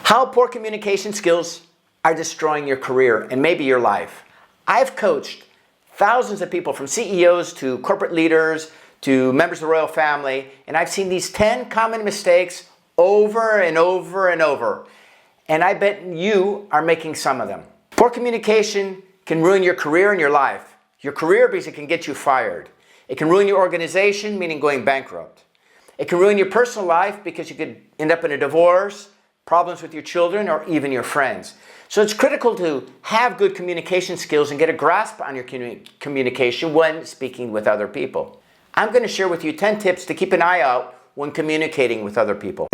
How poor communication skills are destroying your career and maybe your life. I've coached thousands of people, from CEOs to corporate leaders to members of the royal family, and I've seen these 10 common mistakes over and over and over. And I bet you are making some of them. Poor communication can ruin your career and your life. Your career because it can get you fired. It can ruin your organization, meaning going bankrupt. It can ruin your personal life because you could end up in a divorce, problems with your children, or even your friends. So it's critical to have good communication skills and get a grasp on your communication when speaking with other people. I'm going to share with you 10 tips to keep an eye out when communicating with other people.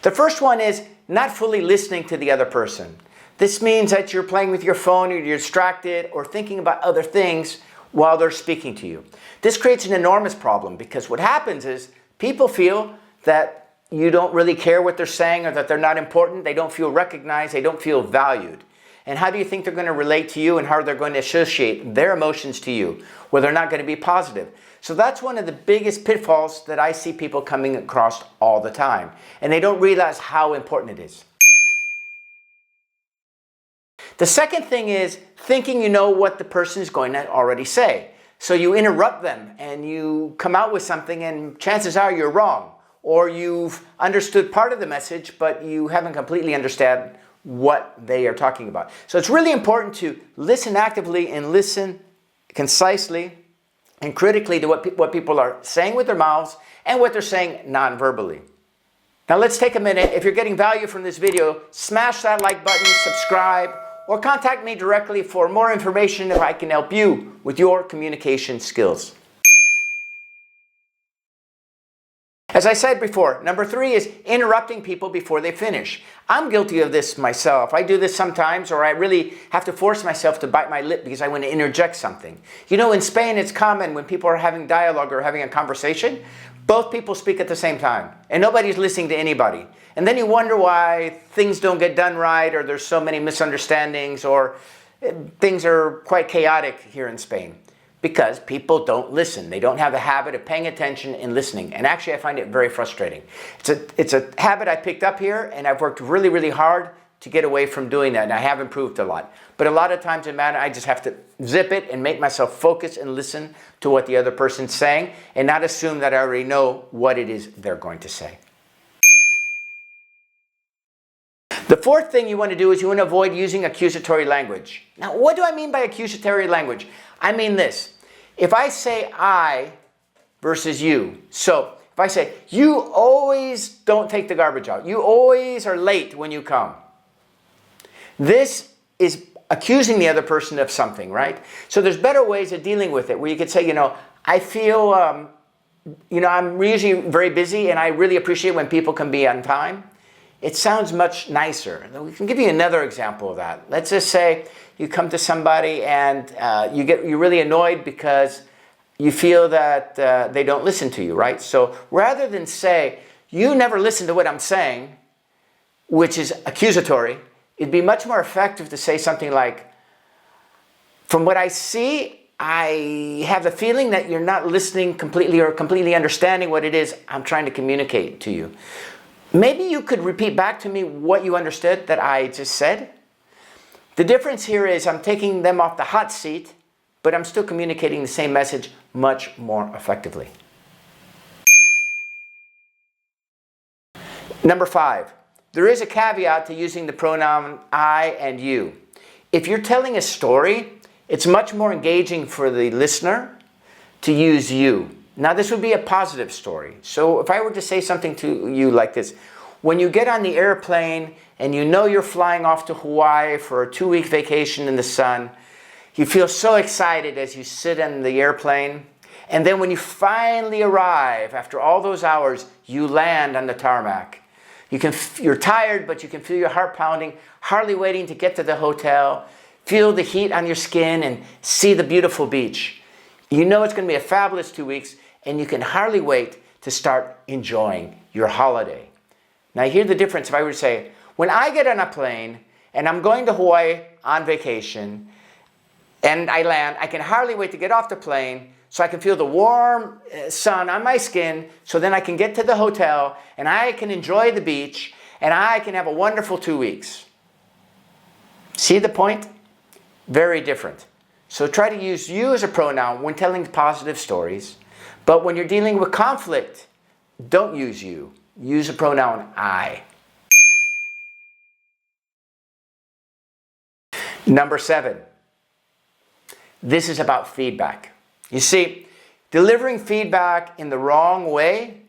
The first one is not fully listening to the other person. This means that you're playing with your phone, or you're distracted, or thinking about other things while they're speaking to you. This creates an enormous problem because what happens is people feel that you don't really care what they're saying, or that they're not important. They don't feel recognized. They don't feel valued. And how do you think they're going to relate to you, and how they're going to associate their emotions to you? Well, they're not going to be positive. So that's one of the biggest pitfalls that I see people coming across all the time. And they don't realize how important it is. The second thing is thinking you know what the person is going to already say. So you interrupt them and you come out with something, and chances are you're wrong. Or you've understood part of the message, but you haven't completely understood what they are talking about. So it's really important to listen actively and listen concisely and critically to what people are saying with their mouths and what they're saying non-verbally. Now let's take a minute. If you're getting value from this video, smash that like button, subscribe, or contact me directly for more information if I can help you with your communication skills. As I said before, number 3 is interrupting people before they finish. I'm guilty of this myself. I do this sometimes, or I really have to force myself to bite my lip because I want to interject something. You know, in Spain, it's common when people are having dialogue or having a conversation, both people speak at the same time, and nobody's listening to anybody. And then you wonder why things don't get done right, or there's so many misunderstandings, or things are quite chaotic here in Spain. Because people don't listen. They don't have a habit of paying attention and listening. And actually, I find it very frustrating. It's a habit I picked up here, and I've worked really, really hard to get away from doing that, and I have improved a lot. But a lot of times in matter, I just have to zip it and make myself focus and listen to what the other person's saying, and not assume that I already know what it is they're going to say. The fourth thing you want to do is you want to avoid using accusatory language. Now, what do I mean by accusatory language? I mean this. If I say I versus you, so if I say, you always don't take the garbage out, you always are late when you come, this is accusing the other person of something, right? So there's better ways of dealing with it, where you could say, I feel, I'm usually very busy, and I really appreciate when people can be on time. It sounds much nicer. We can give you another example of that. Let's just say you come to somebody and you're really annoyed because you feel that they don't listen to you, right? So rather than say, you never listen to what I'm saying, which is accusatory, it'd be much more effective to say something like, from what I see, I have the feeling that you're not listening completely or completely understanding what it is I'm trying to communicate to you. Maybe you could repeat back to me what you understood that I just said. The difference here is I'm taking them off the hot seat, but I'm still communicating the same message much more effectively. Number 5, there is a caveat to using the pronoun I and you. If you're telling a story, it's much more engaging for the listener to use you. Now, this would be a positive story. So if I were to say something to you like this, when you get on the airplane and you know you're flying off to Hawaii for a 2-week vacation in the sun, you feel so excited as you sit in the airplane. And then when you finally arrive, after all those hours, you land on the tarmac. You're tired, but you can feel your heart pounding, hardly waiting to get to the hotel, feel the heat on your skin, and see the beautiful beach. You know it's going to be a fabulous 2 weeks, and you can hardly wait to start enjoying your holiday. Now hear the difference if I were to say, when I get on a plane and I'm going to Hawaii on vacation and I land, I can hardly wait to get off the plane so I can feel the warm sun on my skin, so then I can get to the hotel and I can enjoy the beach and I can have a wonderful 2 weeks. See the point? Very different. So try to use you as a pronoun when telling positive stories, but when you're dealing with conflict, don't use you. Use a pronoun I. Number 7. This is about feedback. You see, delivering feedback in the wrong way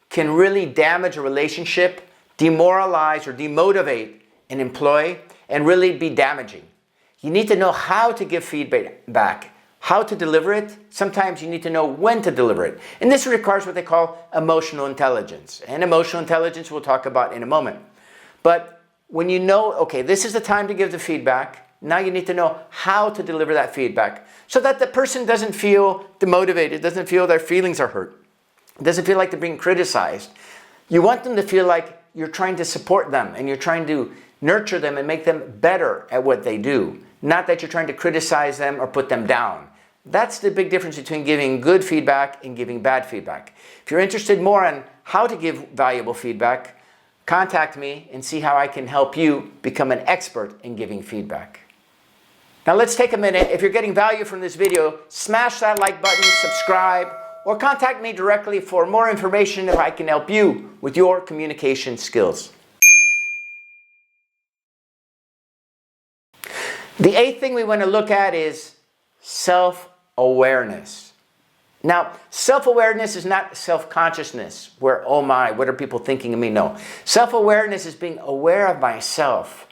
can really damage a relationship, demoralize or demotivate an employee, and really be damaging. You need to know how to give feedback, how to deliver it. Sometimes you need to know when to deliver it. And this requires what they call emotional intelligence. And emotional intelligence we'll talk about in a moment. But when you know, okay, this is the time to give the feedback, now you need to know how to deliver that feedback so that the person doesn't feel demotivated, doesn't feel their feelings are hurt, doesn't feel like they're being criticized. You want them to feel like you're trying to support them and you're trying to nurture them and make them better at what they do, not that you're trying to criticize them or put them down. That's the big difference between giving good feedback and giving bad feedback. If you're interested more on how to give valuable feedback, contact me and see how I can help you become an expert in giving feedback. Now let's take a minute. If you're getting value from this video, smash that like button, subscribe, or contact me directly for more information if I can help you with your communication skills. The 8th thing we want to look at is self-awareness. Now, self-awareness is not self-consciousness, where, oh my, what are people thinking of me? No. Self-awareness is being aware of myself,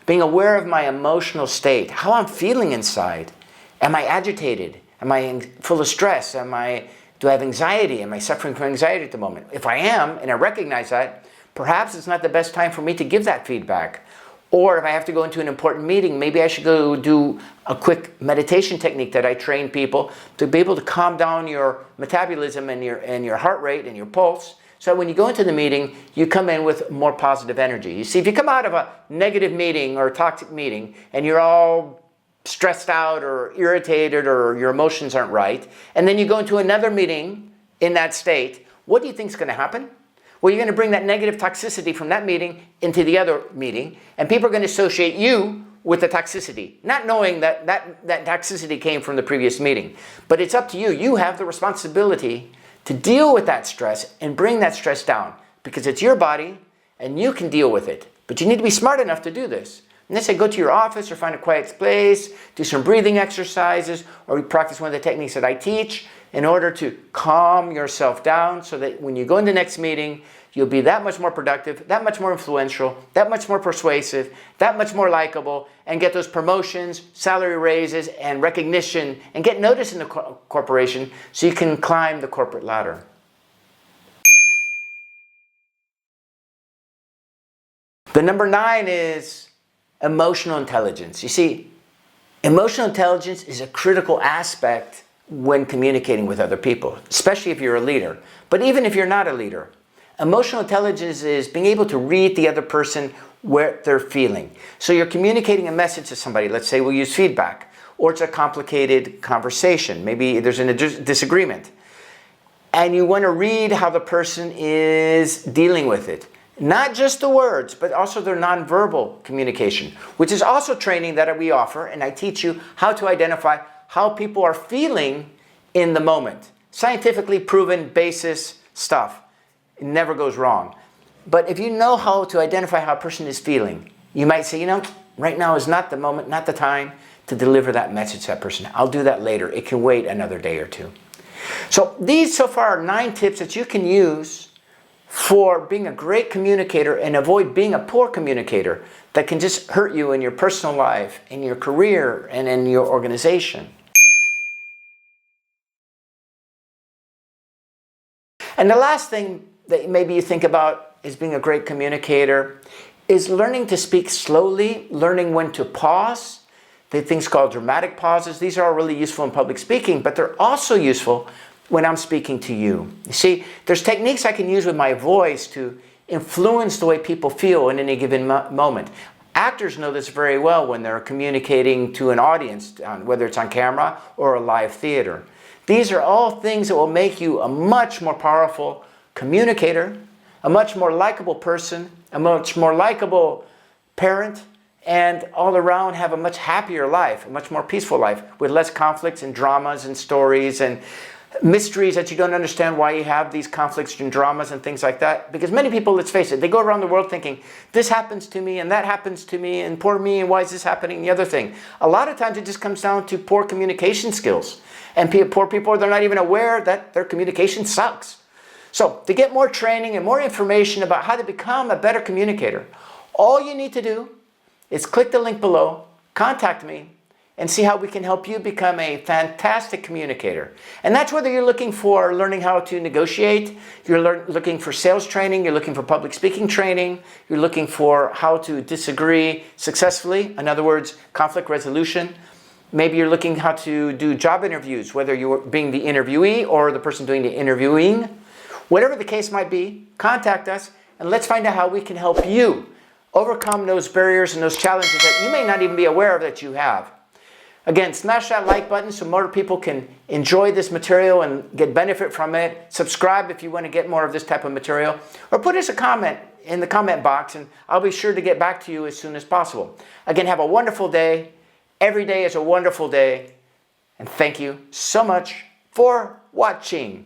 being aware of my emotional state, how I'm feeling inside. Am I agitated? Am I full of stress? Do I have anxiety? Am I suffering from anxiety at the moment? If I am, and I recognize that, perhaps it's not the best time for me to give that feedback. Or if I have to go into an important meeting, maybe I should go do a quick meditation technique that I train people to be able to calm down your metabolism and your heart rate and your pulse. So when you go into the meeting, you come in with more positive energy. You see, if you come out of a negative meeting or a toxic meeting and you're all stressed out or irritated or your emotions aren't right, and then you go into another meeting in that state, what do you think is going to happen? Well, you're going to bring that negative toxicity from that meeting into the other meeting, and people are going to associate you with the toxicity, not knowing that toxicity came from the previous meeting. But it's up to you. You have the responsibility to deal with that stress and bring that stress down, because it's your body and you can deal with it. But you need to be smart enough to do this. And let's say go to your office or find a quiet place, do some breathing exercises, or practice one of the techniques that I teach in order to calm yourself down so that when you go in the next meeting, you'll be that much more productive, that much more influential, that much more persuasive, that much more likable, and get those promotions, salary raises, and recognition, and get noticed in the corporation so you can climb the corporate ladder. The number 9 is emotional intelligence. You see, emotional intelligence is a critical aspect when communicating with other people, especially if you're a leader. But even if you're not a leader, emotional intelligence is being able to read the other person where they're feeling. So you're communicating a message to somebody. Let's say we'll use feedback, or it's a complicated conversation. Maybe there's a disagreement. And you want to read how the person is dealing with it. Not just the words, but also their nonverbal communication, which is also training that we offer. And I teach you how to identify how people are feeling in the moment. Scientifically proven basis stuff. It never goes wrong. But if you know how to identify how a person is feeling, you might say, you know, right now is not the moment, not the time to deliver that message to that person. I'll do that later. It can wait another day or two. So these so far are 9 tips that you can use for being a great communicator and avoid being a poor communicator that can just hurt you in your personal life, in your career, and in your organization. And the last thing that maybe you think about as being a great communicator is learning to speak slowly, learning when to pause. There are things called dramatic pauses. These are all really useful in public speaking, but they're also useful when I'm speaking to you. You see, there's techniques I can use with my voice to influence the way people feel in any given moment. Actors know this very well when they're communicating to an audience, whether it's on camera or a live theater. These are all things that will make you a much more powerful communicator, a much more likable person, a much more likable parent, and all around have a much happier life, a much more peaceful life with less conflicts and dramas and stories and mysteries that you don't understand why you have these conflicts and dramas and things like that. Because many people, let's face it, they go around the world thinking, this happens to me and that happens to me and poor me and why is this happening and the other thing. A lot of times it just comes down to poor communication skills. And poor people, they're not even aware that their communication sucks. So to get more training and more information about how to become a better communicator, all you need to do is click the link below, contact me, and see how we can help you become a fantastic communicator. And that's whether you're looking for learning how to negotiate, you're looking for sales training, you're looking for public speaking training, you're looking for how to disagree successfully, in other words, conflict resolution. Maybe you're looking how to do job interviews, whether you're being the interviewee or the person doing the interviewing. Whatever the case might be, contact us and let's find out how we can help you overcome those barriers and those challenges that you may not even be aware of that you have. Again, smash that like button so more people can enjoy this material and get benefit from it. Subscribe if you want to get more of this type of material. Or put us a comment in the comment box and I'll be sure to get back to you as soon as possible. Again, have a wonderful day. Every day is a wonderful day. And thank you so much for watching.